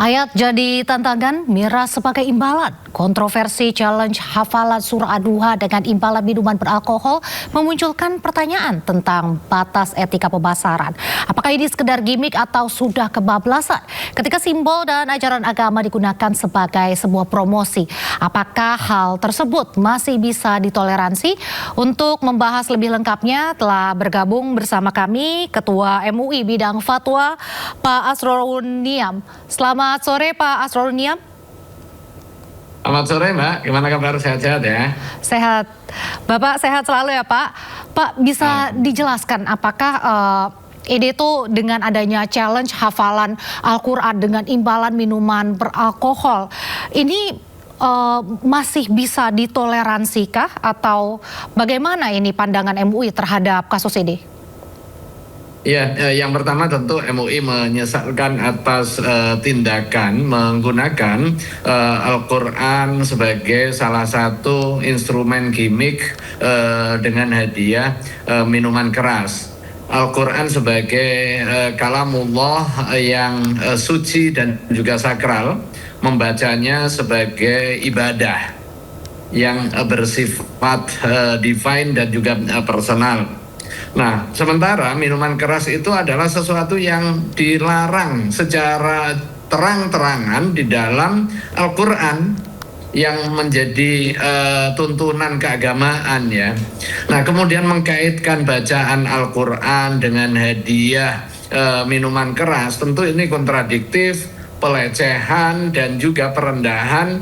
Ayat jadi tantangan, miras sebagai imbalan. Kontroversi challenge hafalan surah Ad-Duha dengan imbalan minuman beralkohol memunculkan pertanyaan tentang batas etika pemasaran. Apakah ini sekedar gimmick atau sudah kebablasan? Ketika simbol dan ajaran agama digunakan sebagai sebuah promosi, apakah hal tersebut masih bisa ditoleransi? Untuk membahas lebih lengkapnya telah bergabung bersama kami Ketua MUI Bidang Fatwa, Pak Asrorun Niam. Selamat sore Pak Asrorun Niam. Selamat sore Mbak, gimana kabar? Sehat-sehat ya? Sehat. Bapak sehat selalu ya Pak. Pak bisa dijelaskan apakah ini tuh dengan adanya challenge hafalan Al-Quran dengan imbalan minuman beralkohol, ini masih bisa ditoleransikah atau bagaimana ini pandangan MUI terhadap kasus ini? Ya, yang pertama tentu MUI menyesalkan atas tindakan menggunakan Al-Quran sebagai salah satu instrumen gimmick dengan hadiah minuman keras. Al-Quran sebagai kalamullah yang suci dan juga sakral, membacanya sebagai ibadah yang bersifat divine dan juga personal. Nah, sementara minuman keras itu adalah sesuatu yang dilarang secara terang-terangan di dalam Al-Quran yang menjadi tuntunan keagamaan ya. Nah, kemudian mengkaitkan bacaan Al-Quran dengan hadiah minuman keras, tentu ini kontradiktif, pelecehan dan juga perendahan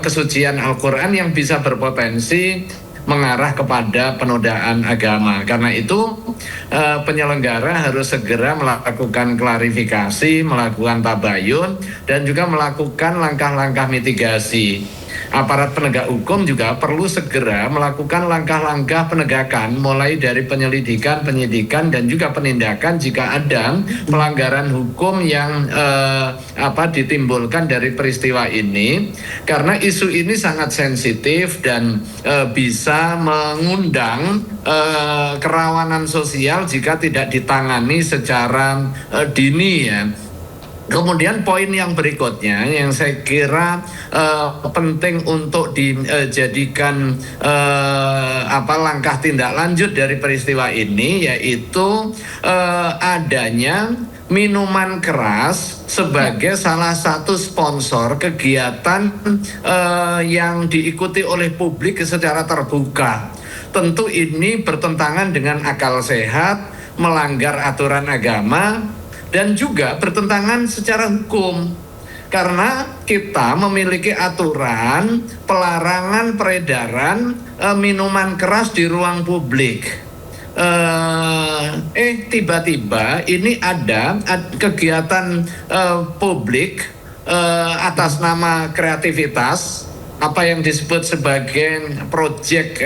kesucian Al-Quran yang bisa berpotensi mengarah kepada penodaan agama. Karena itu penyelenggara harus segera melakukan klarifikasi, melakukan tabayun, dan juga melakukan langkah-langkah mitigasi. Aparat penegak hukum juga perlu segera melakukan langkah-langkah penegakan mulai dari penyelidikan, penyidikan, dan juga penindakan jika ada pelanggaran hukum yang ditimbulkan dari peristiwa ini, karena isu ini sangat sensitif dan bisa mengundang kerawanan sosial jika tidak ditangani secara dini ya. Kemudian poin yang berikutnya yang saya kira penting untuk dijadikan langkah tindak lanjut dari peristiwa ini, yaitu adanya minuman keras sebagai salah satu sponsor kegiatan yang diikuti oleh publik secara terbuka. Tentu ini bertentangan dengan akal sehat, melanggar aturan agama, dan juga bertentangan secara hukum, karena kita memiliki aturan pelarangan peredaran minuman keras di ruang publik. Tiba-tiba ini ada kegiatan publik atas nama kreativitas, apa yang disebut sebagai proyek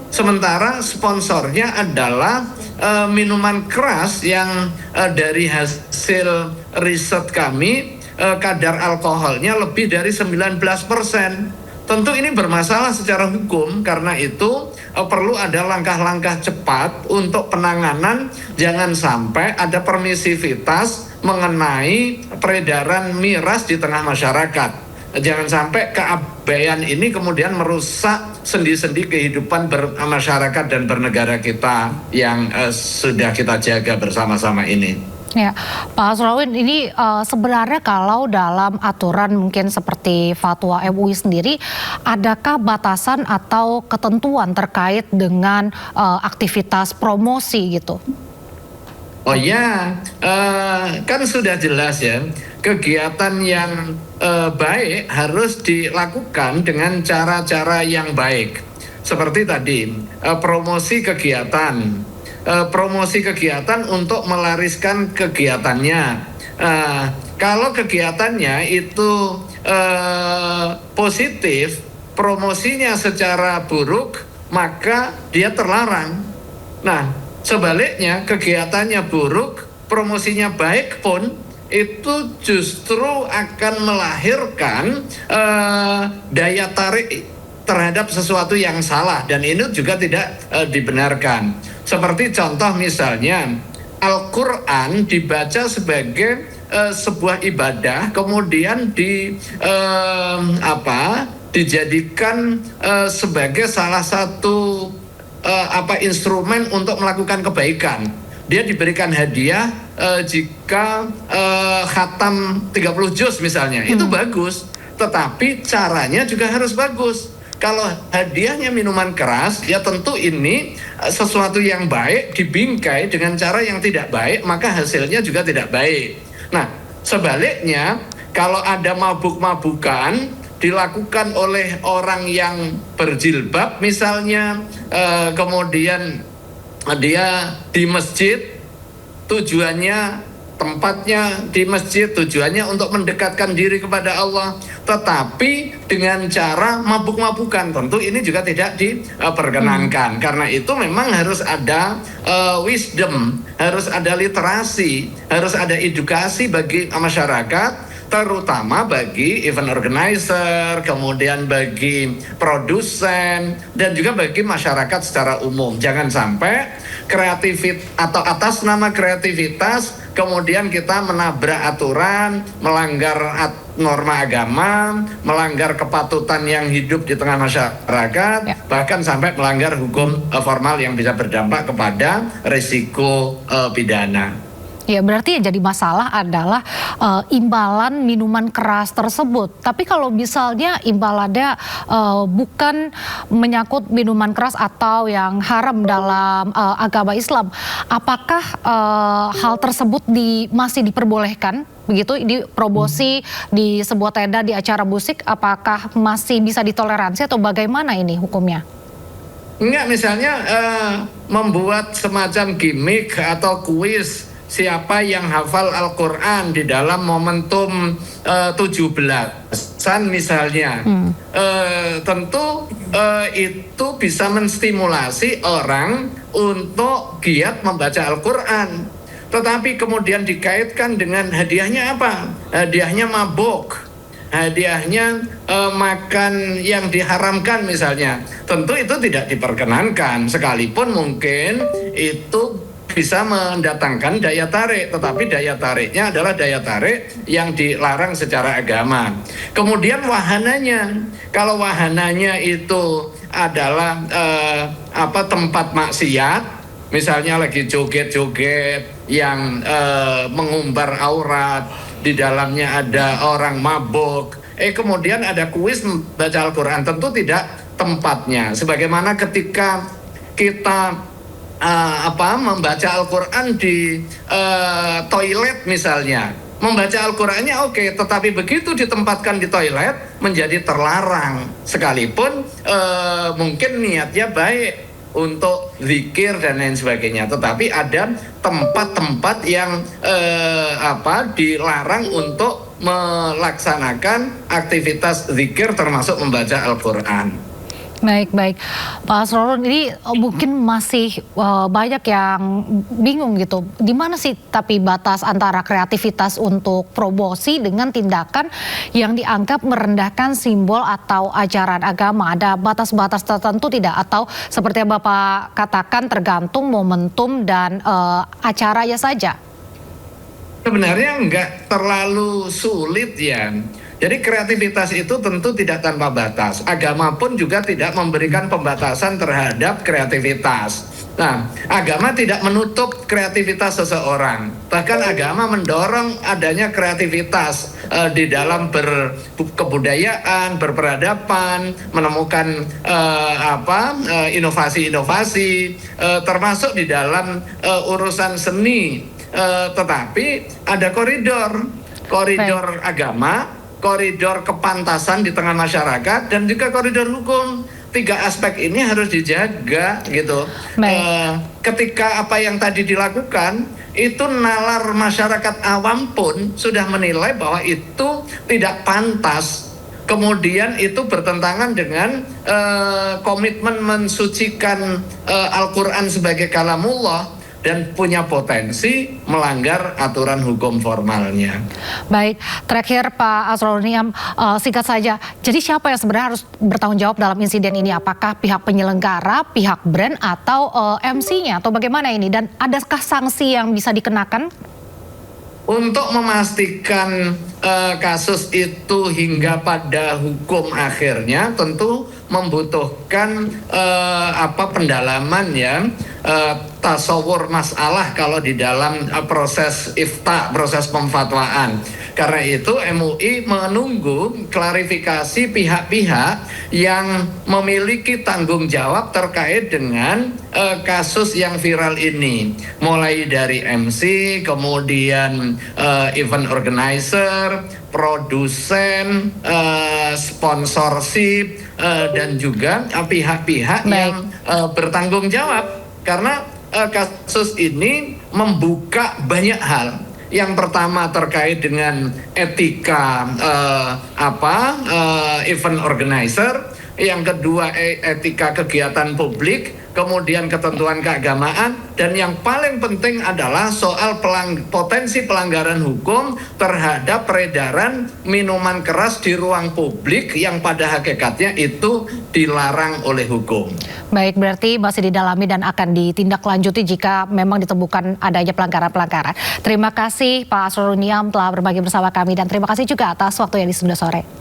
sementara sponsornya adalah minuman keras yang dari hasil riset kami kadar alkoholnya lebih dari 19%. Tentu ini bermasalah secara hukum, karena itu perlu ada langkah-langkah cepat untuk penanganan. Jangan sampai ada permisivitas mengenai peredaran miras di tengah masyarakat. Jangan sampai keabaian ini kemudian merusak sendi-sendi kehidupan bermasyarakat dan bernegara kita yang sudah kita jaga bersama-sama ini. Ya, Pak Asrorun, ini sebenarnya kalau dalam aturan mungkin seperti fatwa MUI sendiri, adakah batasan atau ketentuan terkait dengan aktivitas promosi gitu? Oh ya, kan sudah jelas ya, kegiatan yang baik harus dilakukan dengan cara-cara yang baik. Seperti tadi, promosi kegiatan untuk melariskan kegiatannya. Kalau kegiatannya itu positif, promosinya secara buruk, maka dia terlarang. Nah, sebaliknya kegiatannya buruk, promosinya baik pun itu justru akan melahirkan daya tarik terhadap sesuatu yang salah, dan ini juga tidak dibenarkan. Seperti contoh misalnya Al-Quran dibaca sebagai sebuah ibadah, kemudian dijadikan sebagai salah satu instrumen untuk melakukan kebaikan. Dia diberikan hadiah jika khatam 30 juz misalnya, itu bagus, tetapi caranya juga harus bagus. Kalau hadiahnya minuman keras, ya tentu ini sesuatu yang baik dibingkai dengan cara yang tidak baik, maka hasilnya juga tidak baik. Nah, sebaliknya, kalau ada mabuk-mabukan dilakukan oleh orang yang berjilbab misalnya, kemudian dia di masjid, tujuannya tempatnya di masjid, tujuannya untuk mendekatkan diri kepada Allah, tetapi dengan cara mabuk-mabukan, tentu ini juga tidak diperkenankan. Karena itu memang harus ada wisdom, harus ada literasi, harus ada edukasi bagi masyarakat, terutama bagi event organizer, kemudian bagi produsen, dan juga bagi masyarakat secara umum. Jangan sampai kreativitas atau atas nama kreativitas kemudian kita menabrak aturan, melanggar norma agama, melanggar kepatutan yang hidup di tengah masyarakat, bahkan sampai melanggar hukum formal yang bisa berdampak kepada risiko pidana. Ya, berarti yang jadi masalah adalah imbalan minuman keras tersebut. Tapi kalau misalnya imbalannya bukan menyangkut minuman keras atau yang haram dalam agama Islam, apakah hal tersebut masih diperbolehkan? Begitu di promosi di sebuah tenda di acara musik, apakah masih bisa ditoleransi atau bagaimana ini hukumnya? Enggak, misalnya membuat semacam gimmick atau kuis siapa yang hafal Al-Quran di dalam momentum 17-an misalnya, tentu itu bisa menstimulasi orang untuk giat membaca Al-Quran. Tetapi kemudian dikaitkan dengan hadiahnya apa? Hadiahnya mabuk, hadiahnya makan yang diharamkan misalnya. Tentu itu tidak diperkenankan, sekalipun mungkin itu bisa mendatangkan daya tarik, tetapi daya tariknya adalah daya tarik yang dilarang secara agama. Kemudian wahananya, kalau wahananya itu adalah tempat maksiat, misalnya lagi joget-joget yang mengumbar aurat, di dalamnya ada orang mabuk, kemudian ada kuis membaca Al-Quran, tentu tidak tempatnya. Sebagaimana ketika kita membaca Al-Quran di toilet misalnya, membaca Al-Qurannya oke, tetapi begitu ditempatkan di toilet menjadi terlarang, sekalipun mungkin niatnya baik untuk zikir dan lain sebagainya, tetapi ada tempat-tempat yang dilarang untuk melaksanakan aktivitas zikir termasuk membaca Al-Quran. Baik, Pak Asrorun, ini mungkin masih banyak yang bingung gitu. Di mana sih tapi batas antara kreativitas untuk promosi dengan tindakan yang dianggap merendahkan simbol atau ajaran agama? Ada batas-batas tertentu tidak? Atau seperti yang Bapak katakan tergantung momentum dan acaranya saja? Sebenarnya enggak terlalu sulit ya. Jadi kreativitas itu tentu tidak tanpa batas. Agama pun juga tidak memberikan pembatasan terhadap kreativitas. Nah, agama tidak menutup kreativitas seseorang. Bahkan agama mendorong adanya kreativitas di dalam berkebudayaan, berperadaban, menemukan inovasi-inovasi, termasuk di dalam urusan seni. Tetapi ada koridor agama, koridor kepantasan di tengah masyarakat, dan juga koridor hukum. 3 aspek ini harus dijaga gitu. Ketika apa yang tadi dilakukan itu nalar masyarakat awam pun sudah menilai bahwa itu tidak pantas, kemudian itu bertentangan dengan komitmen mensucikan Al-Quran sebagai kalamullah, dan punya potensi melanggar aturan hukum formalnya. Baik, terakhir Pak Asroruniam, singkat saja. Jadi siapa yang sebenarnya harus bertanggung jawab dalam insiden ini? Apakah pihak penyelenggara, pihak brand, atau MC-nya? Atau bagaimana ini? Dan adakah sanksi yang bisa dikenakan? Untuk memastikan kasus itu hingga pada hukum akhirnya tentu membutuhkan pendalaman ya, tasawur masalah kalau di dalam proses ifta, proses pemfatwaan. Karena itu MUI menunggu klarifikasi pihak-pihak yang memiliki tanggung jawab terkait dengan kasus yang viral ini. Mulai dari MC, kemudian event organizer, produsen, sponsorship, dan juga pihak-pihak yang bertanggung jawab. Karena kasus ini membuka banyak hal. Yang pertama terkait dengan etika event organizer, yang kedua etika kegiatan publik, kemudian ketentuan keagamaan, dan yang paling penting adalah soal potensi pelanggaran hukum terhadap peredaran minuman keras di ruang publik yang pada hakikatnya itu dilarang oleh hukum. Baik, berarti masih didalami dan akan ditindaklanjuti jika memang ditemukan adanya pelanggaran-pelanggaran. Terima kasih Pak Asroruniam telah berbagi bersama kami dan terima kasih juga atas waktu yang di Sunda Sore.